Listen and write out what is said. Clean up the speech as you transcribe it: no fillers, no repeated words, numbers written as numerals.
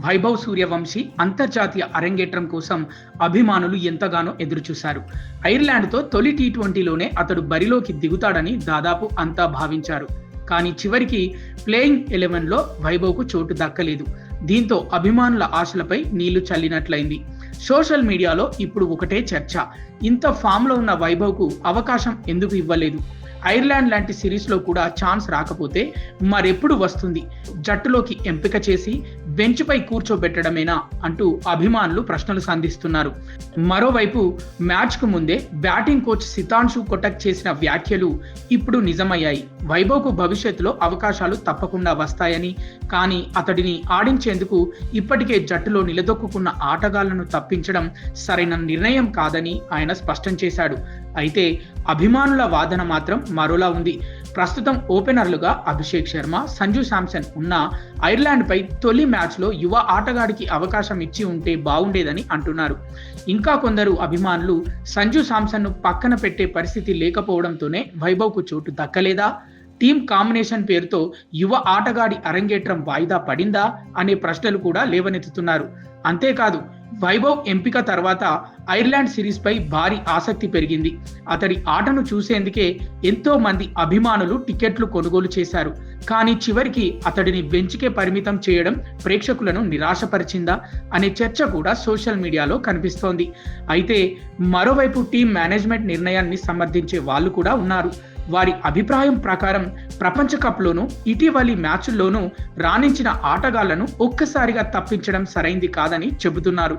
వైభవ్ సూర్యవంశీ అంతర్జాతీయ అరంగేట్రం కోసం అభిమానులు ఎంతగానో ఎదురుచూశారు. ఐర్లాండ్తో తొలి టీ20లోనే అతడు బరిలోకి దిగుతాడని దాదాపు అంతా భావించారు. కానీ చివరికి ప్లేయింగ్ 11లో వైభవ్కు చోటు దక్కలేదు. దీంతో అభిమానుల ఆశలపై నీళ్లు చల్లినట్లయింది. సోషల్ మీడియాలో ఇప్పుడు ఒకటే చర్చ. ఇంత ఫామ్లో ఉన్న వైభవ్కు అవకాశం ఎందుకు ఇవ్వలేదు? ఐర్లాండ్ లాంటి సిరీస్లో కూడా ఛాన్స్ రాకపోతే మరెప్పుడు వస్తుంది? జట్టులోకి ఎంపిక చేసి బెంచ్పై కూర్చోబెట్టడమేనా అంటూ అభిమానులు ప్రశ్నలు సంధిస్తున్నారు. మరోవైపు మ్యాచ్కు ముందే బ్యాటింగ్ కోచ్ సితాంశు కొటక్ చేసిన వ్యాఖ్యలు ఇప్పుడు నిజమయ్యాయి. వైభవ్కు భవిష్యత్తులో అవకాశాలు తప్పకుండా వస్తాయని, కానీ అతడిని ఆడించేందుకు ఇప్పటికే జట్టులో నిలదొక్కున్న ఆటగాళ్లను తప్పించడం సరైన నిర్ణయం కాదని ఆయన స్పష్టం చేశాడు. అయితే అభిమానుల వాదన మాత్రం మరోలా ఉంది. ప్రస్తుతం ఓపెనర్లుగా అభిషేక్ శర్మ, సంజు శాంసన్ ఉన్న ఐర్లాండ్పై తొలి మ్యాచ్లో యువ ఆటగాడికి అవకాశం ఇచ్చి ఉంటే బాగుండేదని అంటున్నారు. ఇంకా కొందరు అభిమానులు సంజు శాంసన్ను పక్కన పెట్టే పరిస్థితి లేకపోవడంతోనే వైభవ్కు చోటు దక్కలేదా? టీమ్ కాంబినేషన్ పేరుతో యువ ఆటగాడి అరంగేట్రం వాయిదా పడిందా అనే ప్రశ్నలు కూడా లేవనెత్తుతున్నారు. అంతేకాదు, వైభవ్ ఎంపిక తర్వాత ఐర్లాండ్ సిరీస్ పై భారీ ఆసక్తి పెరిగింది. అతడి ఆటను చూసేందుకే ఎంతో మంది అభిమానులు టికెట్లు కొనుగోలు చేశారు. కానీ చివరికి అతడిని బెంచ్కే పరిమితం చేయడం ప్రేక్షకులను నిరాశపరిచిందా అనే చర్చ కూడా సోషల్ మీడియాలో కనిపిస్తోంది. అయితే మరోవైపు టీం మేనేజ్మెంట్ నిర్ణయాన్ని సమర్థించే వాళ్ళు కూడా ఉన్నారు. వారి అభిప్రాయం ప్రకారం ప్రపంచ కప్లోనూ ఇటీవలి మ్యాచ్ల్లోనూ రాణించిన ఆటగాళ్లను ఒక్కసారిగా తప్పించడం సరైంది కాదని చెబుతున్నారు.